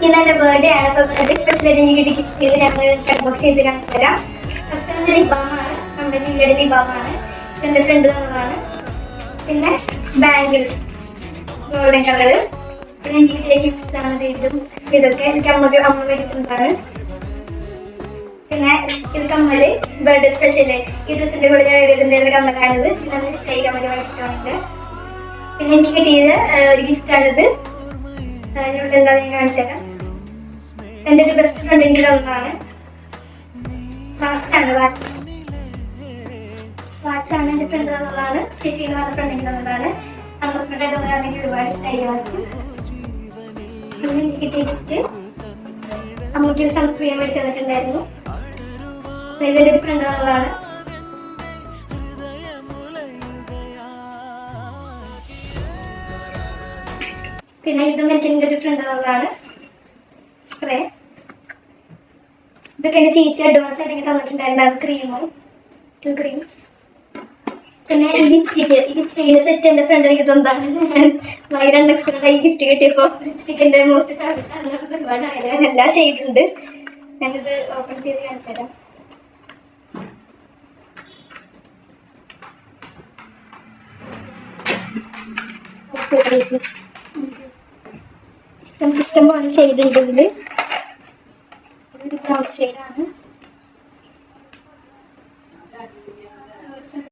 ഇന്ന് എൻ്റെ ബർത്ത്ഡേ ആണ്. അപ്പോൾ ബർത്ത്ഡേ സ്പെഷ്യലായിട്ട് എനിക്ക് കിട്ടിയ ഞങ്ങൾ അൺബോക്സ് ചെയ്ത് കാണിച്ചു തരാം. ഫസ്റ്റ് ലിബാമാണ്, നമ്മുടെ ജില്ലയുടെ ലിബാമാണ്. എൻ്റെ ഫ്രണ്ട് തന്നതാണ്. പിന്നെ ബാംഗിൾ ഗോൾഡൻ കളർ. പിന്നെ എനിക്ക് കിട്ടിയ ഗിഫ്റ്റ് ആണ് ഇതും. ഇതൊക്കെ എനിക്ക് അമ്മ മേടിക്കുന്നതാണ്. പിന്നെ ഇത് കമ്മല് ബർത്ത്ഡേ സ്പെഷ്യല് ഇതിന്റെ കൂടെ ഞാൻ എഴുതുന്ന കമ്മലാണിത്. നല്ല ഇഷ്ടമായി കമ്മല് മേടിച്ചിട്ടുണ്ട്. പിന്നെ എനിക്ക് കിട്ടിയത് ഒരു ഗിഫ്റ്റാണിത്. ഇവിടെ എന്താ ഞാൻ കാണിച്ചു തരാം. എൻ്റെ ഒരു ബെസ്റ്റ് ഫ്രണ്ടിൻ്റെ ഒന്നാണ്. വാച്ചാണ് എൻ്റെ ഫ്രണ്ട് തന്നതാണ്. ചേച്ചി എന്ന് പറഞ്ഞ ഫ്രണ്ടിൻ്റെ തന്നതാണ്. അമ്മസ്മെൻ്റായിട്ട് എനിക്ക് ഒരുപാട് ഇഷ്ടമായി വാച്ച്. പിന്നെ എനിക്ക് കിട്ടിയ ഗിഫ്റ്റ് അമ്മയ്ക്ക് ഒരു സൺസ്ക്രീൻ മേടിച്ച് തന്നിട്ടുണ്ടായിരുന്നു. ഇതിൻ്റെ ഒരു ഫ്രണ്ട് തന്നതാണ്. പിന്നെ ഇതും എനിക്ക് എൻ്റെ ഒരു ഫ്രണ്ട് തന്നതാണ്. സ്പ്രേ ഇതൊക്കെ എൻ്റെ ചേച്ചി അഡ്വാൻസ് ആയിട്ട് തന്നിട്ടുണ്ടായിരുന്നു. ക്രീമും 2 ക്രീംസ്. പിന്നെ ഈ ലിപ്സ്റ്റിക്കിന്റെ സെറ്റ് എൻ്റെ ഫ്രണ്ട് എനിക്ക് തന്നതാണ്. ഞാൻ ഭയങ്കര അൺഎക്സ്പെക്ടഡ് ആയി ഗിഫ്റ്റ് കിട്ടിയപ്പോൾ ലിപ്സ്റ്റിക്കിൻ്റെ മോസ്റ്റ് ഫേവറേറ്റ് ഒരുപാട് ആയാലും എല്ലാ ഷെയ്ഡുണ്ട്. ഞാനിത് ഓപ്പൺ ചെയ്ത് കാണിച്ചു തരാം. നമുക്ക് ഇഷ്ടം പോലെ ഷെയ്ഡുണ്ട്. ഇതിൽ ഒരു ബ്രൗൺ ഷെയ്ഡാണ്.